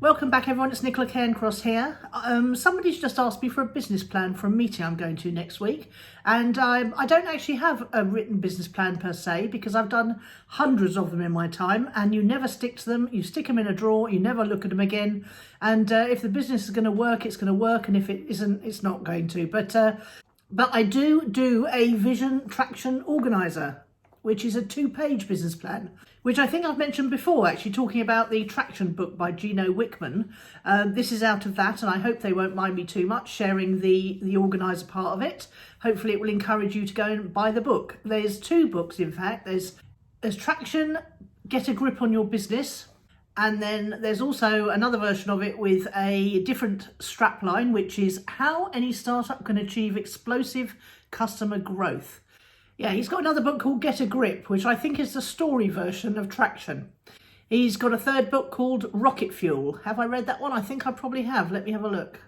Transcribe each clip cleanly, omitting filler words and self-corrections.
Welcome back everyone, it's Nicola Cairncross here. Somebody's just asked me for a business plan for a meeting I'm going to next week, and I don't actually have a written business plan per se, because I've done hundreds of them in my time, and you never stick to them. You stick them in a drawer, you never look at them again, and if the business is going to work, it's going to work, and if it isn't, it's not going to. But I do a vision traction organizer, which is a 2-page business plan, which I think I've mentioned before, actually talking about the Traction book by Gino Wickman. This is out of that, and I hope they won't mind me too much sharing the organiser part of it. Hopefully it will encourage you to go and buy the book. There's 2 books, in fact. There's Traction, Get a Grip on Your Business, and then there's also another version of it with a different strapline, which is How Any Startup Can Achieve Explosive Customer Growth. Yeah, he's got another book called Get a Grip, which I think is the story version of Traction. He's got a 3rd book called Rocket Fuel. Have I read that one? I think I probably have. Let me have a look.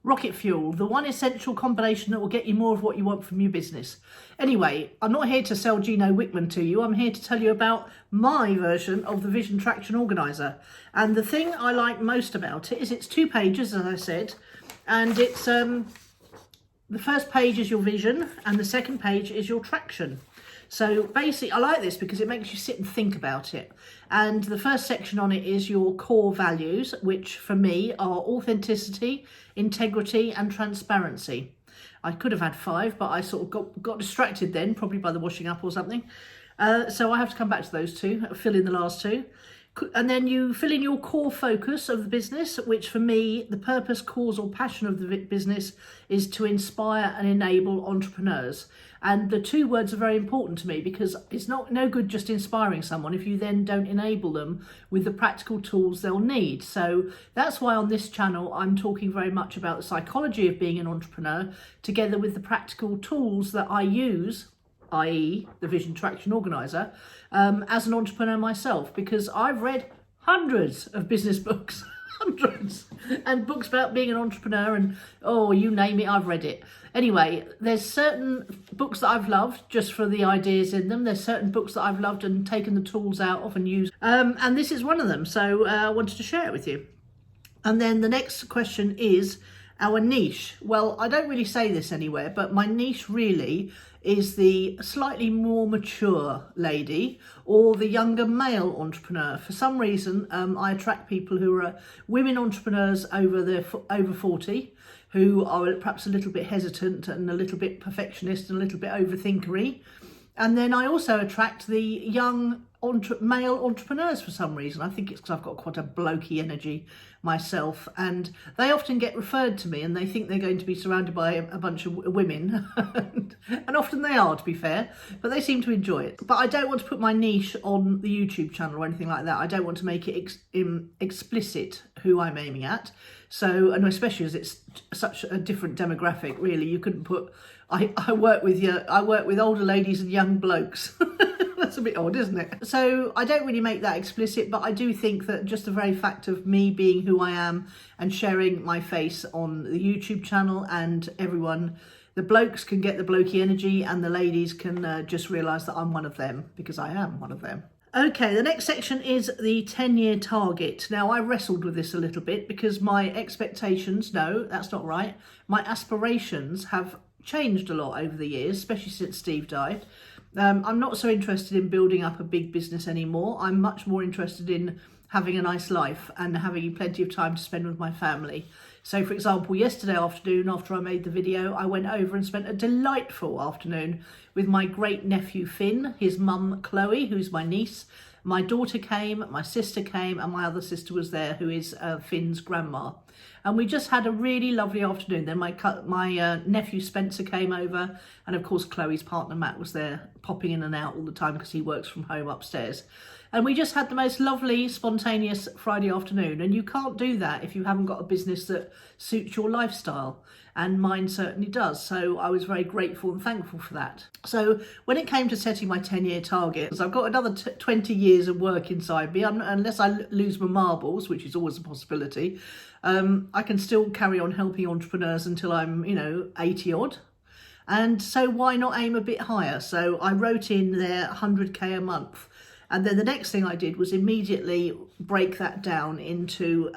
Rocket Fuel, the one essential combination that will get you more of what you want from your business. Anyway, I'm not here to sell Gino Wickman to you. I'm here to tell you about my version of the Vision Traction Organiser. And the thing I like most about it is it's 2 pages, as I said, and it's the first page is your vision and the second page is your traction. So basically, I like this because it makes you sit and think about it. And the first section on it is your core values, which for me are authenticity, integrity and transparency. I could have had 5, but I sort of got distracted then, probably by the washing up or something. So I have to come back to those 2, fill in the last 2. And then you fill in your core focus of the business, which for me, the purpose, cause or passion of the business is to inspire and enable entrepreneurs. And the 2 words are very important to me, because it's no good just inspiring someone if you then don't enable them with the practical tools they'll need. So that's why on this channel, I'm talking very much about the psychology of being an entrepreneur, together with the practical tools that I use, i.e. the Vision Traction Organiser, as an entrepreneur myself, because I've read hundreds of business books, hundreds, and books about being an entrepreneur, and you name it, I've read it. Anyway, there's certain books that I've loved just for the ideas in them. There's certain books that I've loved and taken the tools out of and used, and this is one of them, so I wanted to share it with you. And then the next question is our niche. Well, I don't really say this anywhere, but my niche really is the slightly more mature lady or the younger male entrepreneur. For some reason, I attract people who are women entrepreneurs over 40, who are perhaps a little bit hesitant and a little bit perfectionist and a little bit overthinkery. And then I also attract the young male entrepreneurs for some reason. I think it's because I've got quite a blokey energy myself, and they often get referred to me and they think they're going to be surrounded by a bunch of women and often they are, to be fair, but they seem to enjoy it. But I don't want to put my niche on the YouTube channel or anything like that. I don't want to make it explicit who I'm aiming at. So, and especially as it's such a different demographic, really, you couldn't put I work with older ladies and young blokes. That's a bit odd, isn't it? So I don't really make that explicit, but I do think that just the very fact of me being who I am and sharing my face on the YouTube channel, and everyone, the blokes can get the blokey energy and the ladies can just realise that I'm one of them, because I am one of them. Okay, the next section is the 10-year target. Now, I wrestled with this a little bit because my expectations, no, that's not right, my aspirations have changed a lot over the years, especially since Steve died. I'm not so interested in building up a big business anymore. I'm much more interested in having a nice life and having plenty of time to spend with my family. So, for example, yesterday afternoon, after I made the video, I went over and spent a delightful afternoon with my great nephew Finn, his mum Chloe, who's my niece. My daughter came, my sister came, and my other sister was there, who is Finn's grandma. And we just had a really lovely afternoon. Then my nephew Spencer came over, and of course Chloe's partner Matt was there, popping in and out all the time because he works from home upstairs. And we just had the most lovely, spontaneous Friday afternoon. And you can't do that if you haven't got a business that suits your lifestyle. And mine certainly does. So I was very grateful and thankful for that. So when it came to setting my 10-year targets, I've got another 20 years of work inside me. Unless I lose my marbles, which is always a possibility, I can still carry on helping entrepreneurs until I'm, 80 odd. And so why not aim a bit higher? So I wrote in there 100k a month. And then the next thing I did was immediately break that down into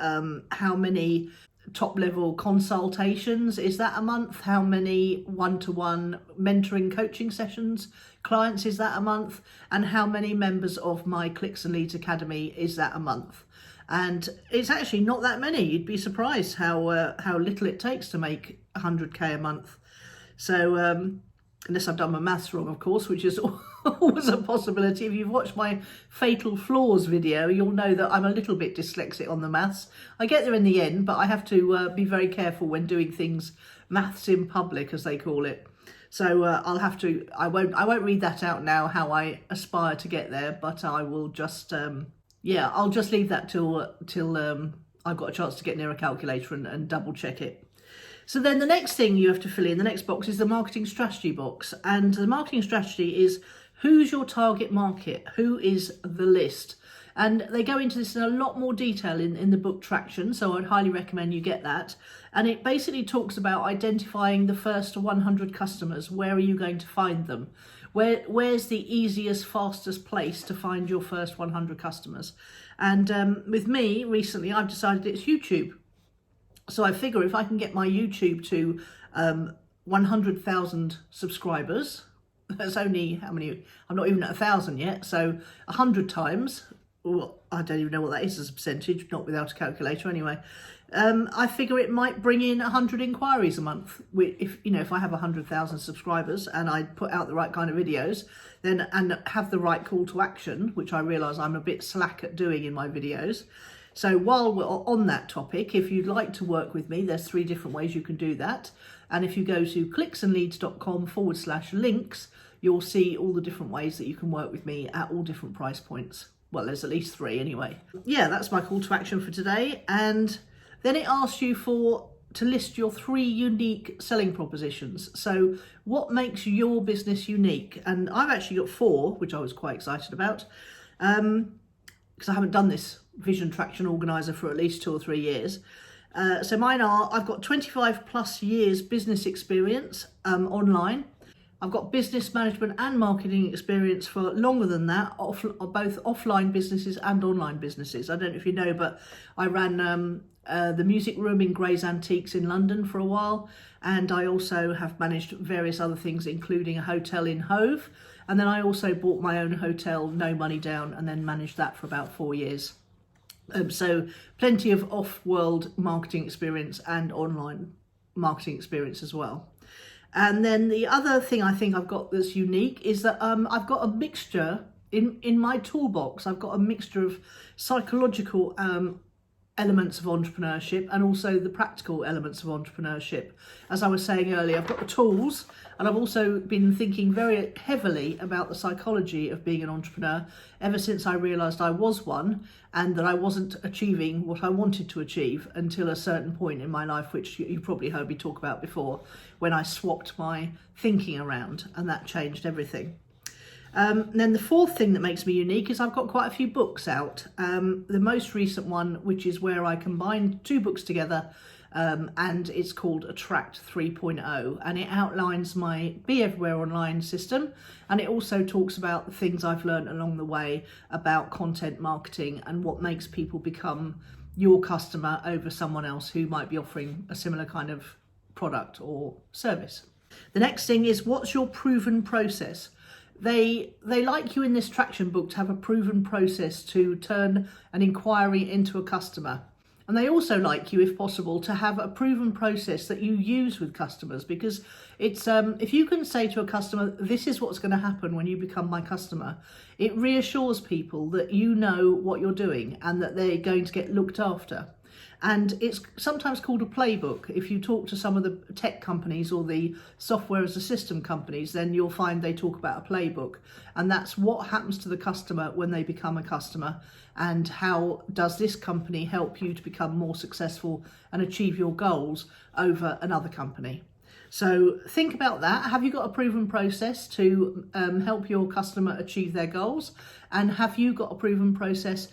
how many top level consultations is that a month, how many one-to-one mentoring coaching sessions clients is that a month, and how many members of my Clicks and Leads Academy is that a month. And it's actually not that many. You'd be surprised how little it takes to make 100k a month. So unless I've done my maths wrong, of course, which is always a possibility. If you've watched my Fatal Flaws video, you'll know that I'm a little bit dyslexic on the maths. I get there in the end, but I have to be very careful when doing things, maths in public, as they call it. So I won't read that out now, how I aspire to get there, but I will just, I'll just leave that till I've got a chance to get near a calculator and double check it. So then the next thing you have to fill in, the next box, is the marketing strategy box. And the marketing strategy is, who's your target market? Who is the list? And they go into this in a lot more detail in the book Traction, so I'd highly recommend you get that. And it basically talks about identifying the first 100 customers. Where are you going to find them? Where's the easiest, fastest place to find your first 100 customers? And with me, recently, I've decided it's YouTube. So I figure if I can get my YouTube to 100,000 subscribers, that's only how many? I'm not even at 1,000 yet. So 100 times, well, I don't even know what that is as a percentage, not without a calculator anyway. I figure it might bring in 100 inquiries a month. If I have 100,000 subscribers and I put out the right kind of videos, then and have the right call to action, which I realise I'm a bit slack at doing in my videos. So while we're on that topic, if you'd like to work with me, there's 3 different ways you can do that. And if you go to clicksandleads.com/links, you'll see all the different ways that you can work with me at all different price points. Well, there's at least 3 anyway. Yeah, that's my call to action for today. And then it asks you to list your 3 unique selling propositions. So what makes your business unique? And I've actually got 4, which I was quite excited about, because I haven't done this Vision Traction Organizer for at least 2 or 3 years. So mine are, I've got 25 plus years business experience online. I've got business management and marketing experience for longer than that, both offline businesses and online businesses. I don't know if you know, but I ran the music room in Gray's Antiques in London for a while. And I also have managed various other things, including a hotel in Hove. And then I also bought my own hotel, no money down, and then managed that for about 4 years. So plenty of off-world marketing experience and online marketing experience as well. And then the other thing I think I've got that's unique is that I've got a mixture in my toolbox. I've got a mixture of psychological elements of entrepreneurship and also the practical elements of entrepreneurship. As I was saying earlier, I've got the tools, and I've also been thinking very heavily about the psychology of being an entrepreneur ever since I realised I was one and that I wasn't achieving what I wanted to achieve until a certain point in my life, which you probably heard me talk about before, when I swapped my thinking around, and that changed everything. Then the 4th thing that makes me unique is I've got quite a few books out. The most recent one, which is where I combined 2 books together, and it's called Attract 3.0, and it outlines my Be Everywhere Online system, and it also talks about the things I've learned along the way about content marketing and what makes people become your customer over someone else who might be offering a similar kind of product or service. The next thing is, what's your proven process? They like you in this traction book to have a proven process to turn an inquiry into a customer. And they also like you, if possible, to have a proven process that you use with customers, because it's if you can say to a customer, this is what's going to happen when you become my customer, it reassures people that you know what you're doing and that they're going to get looked after. And it's sometimes called a playbook. If you talk to some of the tech companies or the software as a system companies, then you'll find they talk about a playbook. And that's what happens to the customer when they become a customer, and how does this company help you to become more successful and achieve your goals over another company. So think about that. Have you got a proven process to help your customer achieve their goals? And have you got a proven process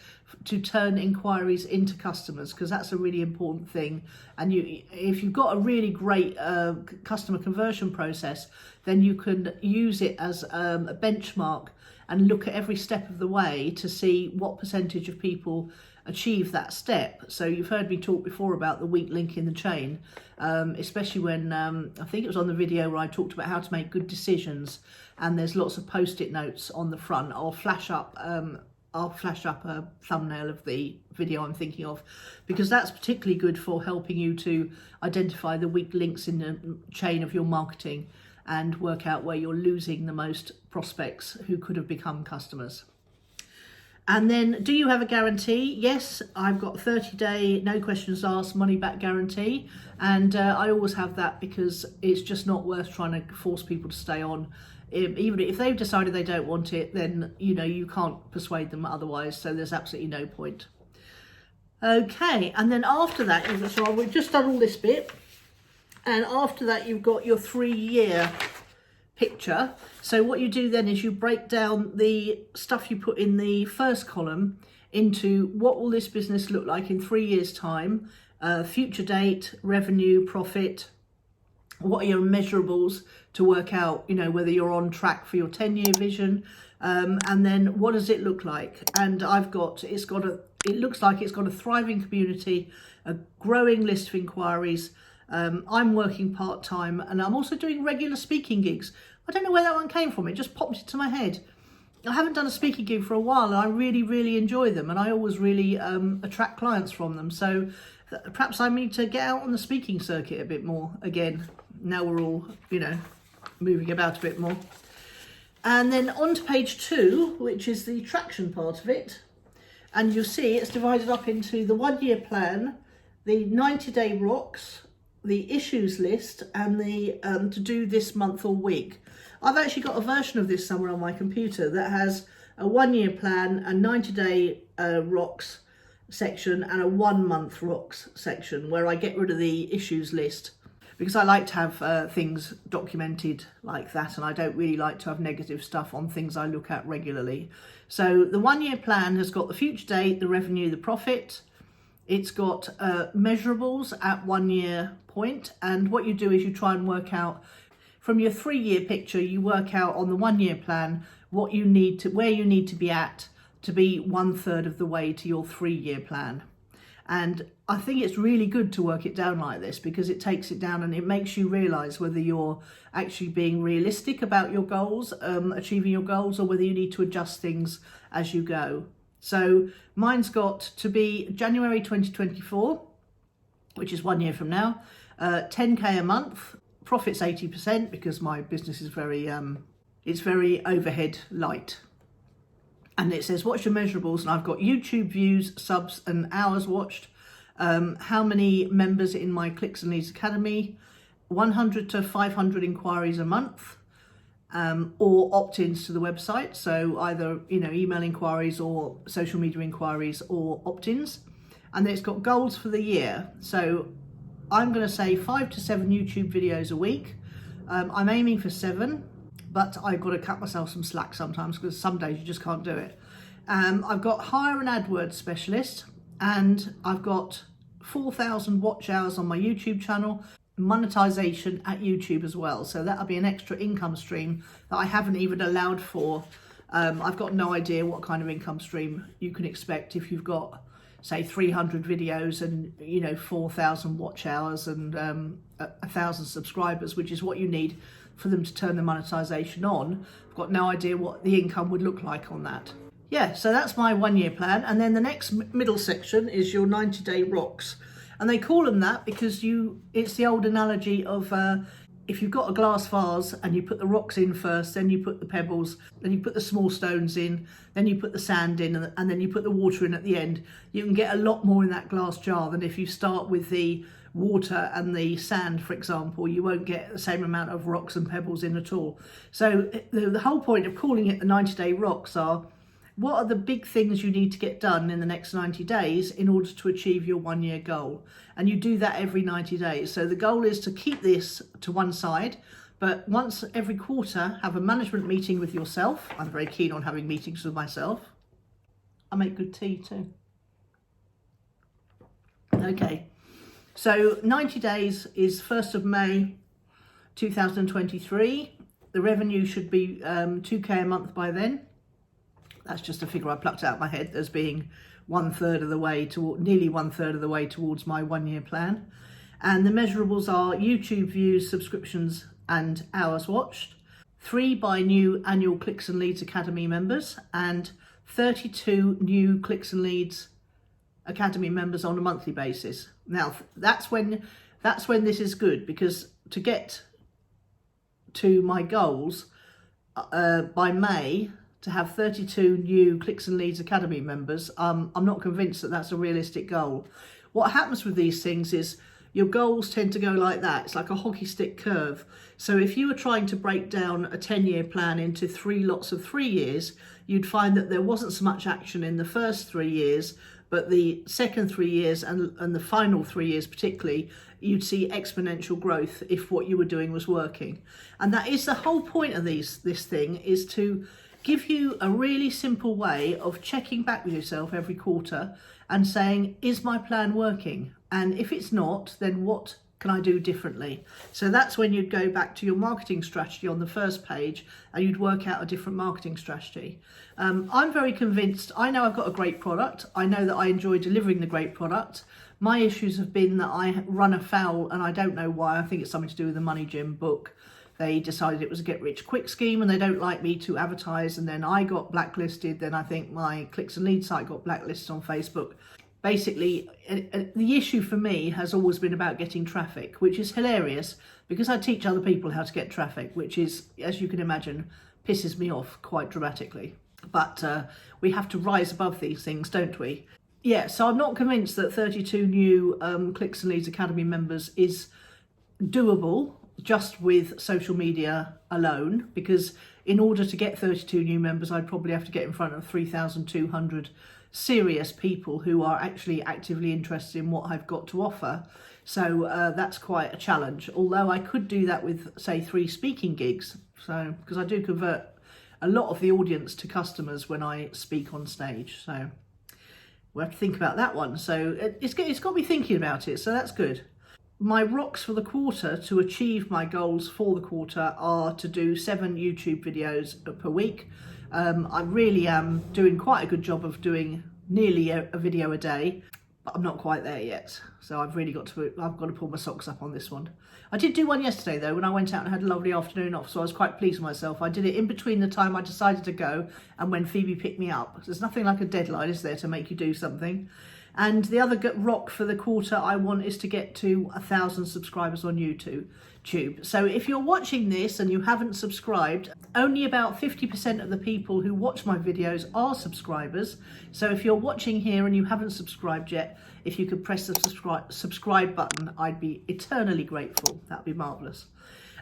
to turn inquiries into customers? Because that's a really important thing. And if you've got a really great customer conversion process, then you can use it as a benchmark and look at every step of the way to see what percentage of people achieve that step. So you've heard me talk before about the weak link in the chain, especially when I think it was on the video where I talked about how to make good decisions, and there's lots of post-it notes on the front. I'll flash up a thumbnail of the video I'm thinking of, because that's particularly good for helping you to identify the weak links in the chain of your marketing and work out where you're losing the most prospects who could have become customers. And then, do you have a guarantee? Yes, I've got a 30-day, no questions asked, money back guarantee. And I always have that, because it's just not worth trying to force people to stay on. Even if they've decided they don't want it, then, you know, you can't persuade them otherwise. So there's absolutely no point. Okay, and then after that, so we've just done all this bit. And after that, you've got your 3-year picture. So what you do then is you break down the stuff you put in the first column into what will this business look like in 3 years' time, future date, revenue, profit, what are your measurables to work out, you know, whether you're on track for your 10-year vision, and then what does it look like? And it looks like it's got a thriving community, a growing list of inquiries. I'm working part-time, and I'm also doing regular speaking gigs. I don't know where that one came from. It just popped into my head. I haven't done a speaking gig for a while, and I really, really enjoy them, and I always really attract clients from them. So perhaps I need to get out on the speaking circuit a bit more again. Now we're all, you know, moving about a bit more. And then on to page 2, which is the traction part of it. And you'll see it's divided up into the 1-year plan, the 90-day rocks, the issues list, and the to do this month or week. I've actually got a version of this somewhere on my computer that has a 1-year plan, a 90-day rocks section, and a 1-month rocks section, where I get rid of the issues list, because I like to have things documented like that, and I don't really like to have negative stuff on things I look at regularly. So the 1-year plan has got the future date, the revenue, the profit. It's got measurables at 1 year point, and what you do is you try and work out from your 3-year picture, you work out on the 1-year plan what you need to, where you need to be at to be 1/3 of the way to your 3-year plan. And I think it's really good to work it down like this, because it takes it down and it makes you realise whether you're actually being realistic about your goals, achieving your goals, or whether you need to adjust things as you go. So mine's got to be January 2024, which is 1 year from now, 10k a month, profits 80%, because my business is very overhead light. And it says, what's your measurables? And I've got YouTube views, subs, and hours watched, how many members in my Clicks and Leads Academy, 100 to 500 inquiries a month, or opt-ins to the website. So either, you know, email inquiries or social media inquiries or opt-ins. And then it's got goals for the year. So I'm going to say 5 to 7 YouTube videos a week. I'm aiming for 7, but I've got to cut myself some slack sometimes, because some days you just can't do it. I've got hire an AdWords specialist, and I've got 4,000 watch hours on my YouTube channel, monetization at YouTube as well. So that'll be an extra income stream that I haven't even allowed for. I've got no idea what kind of income stream you can expect if you've got, say, 300 videos and, you know, 4,000 watch hours and 1,000 subscribers, which is what you need for them to turn the monetization on. I've got no idea what the income would look like on that. Yeah, so that's my 1 year plan. And then the next middle section is your 90-day rocks. And they call them that because it's the old analogy of if you've got a glass vase and you put the rocks in first, then you put the pebbles, then you put the small stones in, then you put the sand in, and then you put the water in at the end. You can get a lot more in that glass jar than if you start with the water and the sand, for example. You won't get the same amount of rocks and pebbles in at all. So the whole point of calling it the 90-day rocks are, what are the big things you need to get done in the next 90 days in order to achieve your 1 year goal? And you do that every 90 days. So the goal is to keep this to one side, but once every quarter, have a management meeting with yourself. I'm very keen on having meetings with myself. I make good tea too. Okay, so 90 days is 1st of May 2023. The revenue should be 2k a month by then. That's just a figure I plucked out of my head as being 1/3 of the way to nearly 1/3 of the way towards my 1-year plan. And the measurables are YouTube views, subscriptions and hours watched, 3 by new annual Clicks and Leads Academy members, and 32 new Clicks and Leads Academy members on a monthly basis. Now that's when this is good, because to get to my goals by May, to have 32 new Clicks and Leads Academy members, I'm not convinced that that's a realistic goal. What happens with these things is your goals tend to go like that. It's like a hockey stick curve. So if you were trying to break down a 10-year plan into 3 lots of 3 years, you'd find that there wasn't so much action in the first 3 years, but the second 3 years and the final 3 years particularly, you'd see exponential growth if what you were doing was working. And that is the whole point of this thing, is to give you a really simple way of checking back with yourself every quarter and saying, is my plan working? And if it's not, then what can I do differently? So that's when you'd go back to your marketing strategy on the first page and you'd work out a different marketing strategy. I'm very convinced. I know I've got a great product. I know that I enjoy delivering the great product. My issues have been that I run afoul, and I don't know why. I think it's something to do with the Money Gym book. They decided it was a get rich quick scheme and they don't like me to advertise, and then I got blacklisted. Then I think my Clicks and Leads site got blacklisted on Facebook. Basically, the issue for me has always been about getting traffic, which is hilarious because I teach other people how to get traffic, which is, as you can imagine, pisses me off quite dramatically. But we have to rise above these things, don't we? Yeah, so I'm not convinced that 32 new Clicks and Leads Academy members is doable just with social media alone, because in order to get 32 new members, I'd probably have to get in front of 3,200 serious people who are actually actively interested in what I've got to offer. So that's quite a challenge, although I could do that with, say, 3 speaking gigs. So because I do convert a lot of the audience to customers when I speak on stage, so we'll have to think about that one. So it's got me thinking about it, so that's good. My rocks for the quarter to achieve my goals for the quarter are to do 7 YouTube videos per week. I really am doing quite a good job of doing nearly a video a day, but I'm not quite there yet. So I've got to pull my socks up on this one. I did do one yesterday though, when I went out and had a lovely afternoon off, so I was quite pleased with myself. I did it in between the time I decided to go and when Phoebe picked me up. There's nothing like a deadline, is there, to make you do something. And the other rock for the quarter I want is to get to 1,000 subscribers on YouTube. So if you're watching this and you haven't subscribed, only about 50% of the people who watch my videos are subscribers. So if you're watching here and you haven't subscribed yet, if you could press the subscribe button, I'd be eternally grateful. That'd be marvellous.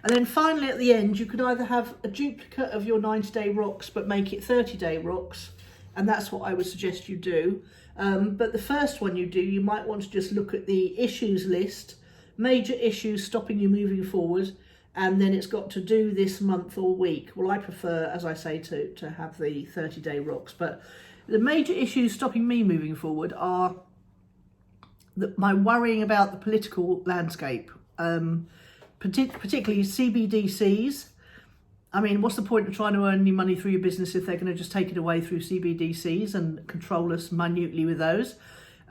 And then finally at the end, you could either have a duplicate of your 90-day rocks but make it 30-day rocks, and that's what I would suggest you do. But the first one you do, you might want to just look at the issues list, major issues stopping you moving forward, and then it's got to do this month or week. Well, I prefer, as I say, to have the 30-day rocks, but the major issues stopping me moving forward are my worrying about the political landscape, particularly CBDCs. I mean, what's the point of trying to earn any money through your business if they're going to just take it away through CBDCs and control us minutely with those?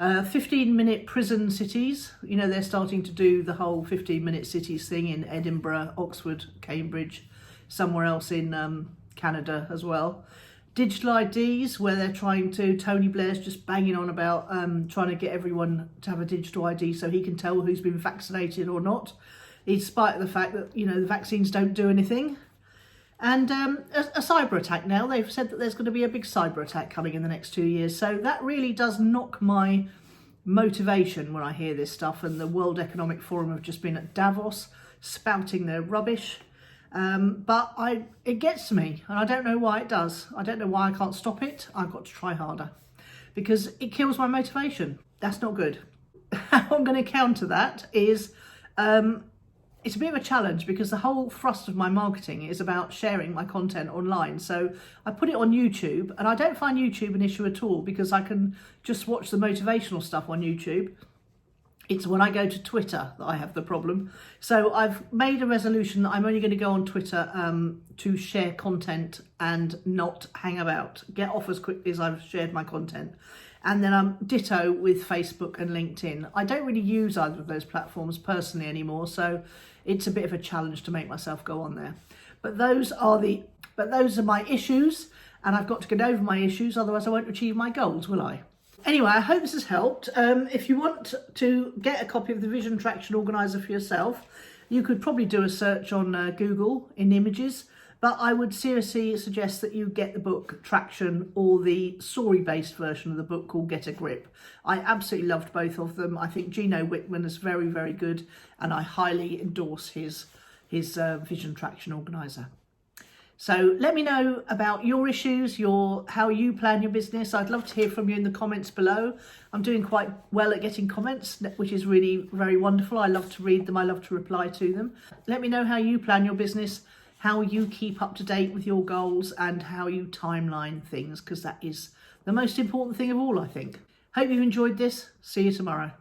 15-minute prison cities. You know, they're starting to do the whole 15-minute cities thing in Edinburgh, Oxford, Cambridge, somewhere else in Canada as well. Digital IDs, where they're Tony Blair's just banging on about trying to get everyone to have a digital ID so he can tell who's been vaccinated or not, in spite of the fact that, you know, the vaccines don't do anything. And a cyber attack now. They've said that there's going to be a big cyber attack coming in the next 2 years. So that really does knock my motivation when I hear this stuff. And the World Economic Forum have just been at Davos spouting their rubbish. But it gets to me, and I don't know why it does. I don't know why I can't stop it. I've got to try harder because it kills my motivation. That's not good. How I'm going to counter that is... it's a bit of a challenge because the whole thrust of my marketing is about sharing my content online. So I put it on YouTube, and I don't find YouTube an issue at all because I can just watch the motivational stuff on YouTube. It's when I go to Twitter that I have the problem. So I've made a resolution that I'm only going to go on Twitter to share content and not hang about. Get off as quickly as I've shared my content. And then I'm ditto with Facebook and LinkedIn. I don't really use either of those platforms personally anymore, so it's a bit of a challenge to make myself go on there. But those are my issues, and I've got to get over my issues, otherwise I won't achieve my goals, will I? Anyway, I hope this has helped. If you want to get a copy of the Vision Traction Organiser for yourself, you could probably do a search on Google in images, but I would seriously suggest that you get the book Traction or the story-based version of the book called Get a Grip. I absolutely loved both of them. I think Gino Wickman is very, very good, and I highly endorse his Vision Traction Organiser. So let me know about your issues, how you plan your business. I'd love to hear from you in the comments below. I'm doing quite well at getting comments, which is really very wonderful. I love to read them. I love to reply to them. Let me know how you plan your business, how you keep up to date with your goals, and how you timeline things, because that is the most important thing of all, I think. Hope you've enjoyed this. See you tomorrow.